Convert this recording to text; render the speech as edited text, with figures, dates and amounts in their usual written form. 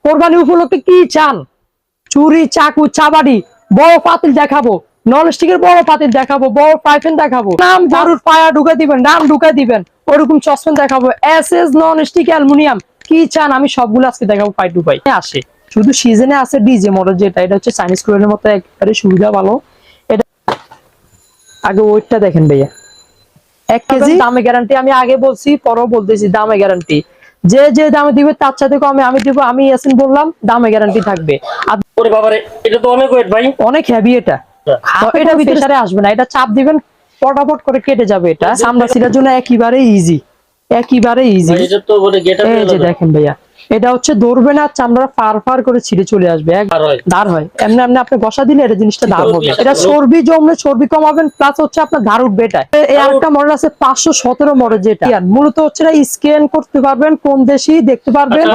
কোরবানি উপলক্ষে কি চান? চুরি, চাকু, চাবাড়ি, বড় পাতিল দেখাবো, নন স্টিকের বড় পাতিল দেখাবো, বড় ফ্রাই প্যান দেখাবো, নাম গরুর পায়া ঢুকে দিবেন, নাম ঢুকে দিবেন, ওরকম চশমা দেখাবো, এসএস নন স্টিক অ্যালুমিনিয়াম, কি চান আমি সবগুলো আজকে দেখাবো পাই টু পাই। আসে শুধু সিজনে আছে ডিজে মডেল, যেটা এটা হচ্ছে চাইনিজ কুইনের মতো একবারে সুবিধা ভালো। এটা আগে ওয়েটটা দেখেন ভাইয়া, 1 কেজি দামে গ্যারান্টি। আমি আগে বলছি, পরেও বলতেছি, দামে গ্যারান্টি। যে যে দামে দিবে তার সাথে কমে আমি দিব। আমি ইয়াসিন বললাম, দামে গ্যারান্টি থাকবে। আর ওরে বাবারে, এটা তো অনেক ওয়েট ভাই। অনেক হেভি এটা। এটা ভিতরে আসবে না, এটা চাপ দিবেন ফটাফট করে কেটে যাবে। এটা চামড়া ছিলার জন্য একেবারে ইজি, একেবারে ইজি। এটা তো বলে গেটআপ এই যে দেখেন ভাইয়া, এটা হচ্ছে ধরবে না, চামড়া ফার ফার করে ছিঁড়ে চলে আসবে, দাঁড় হয় এমনি এমনি। আপনি বসা দিলে এটা জিনিসটা দাঁড় হবে। এটা চর্বি জমলে চর্বি কমাবেন, প্লাস হচ্ছে আপনার ধার উঠবে। এটা এই আরেকটা মডেল আছে 517 মডেল, যেটা মূলত হচ্ছে স্ক্যান করতে পারবেন, কোন দেশি দেখতে পারবেন।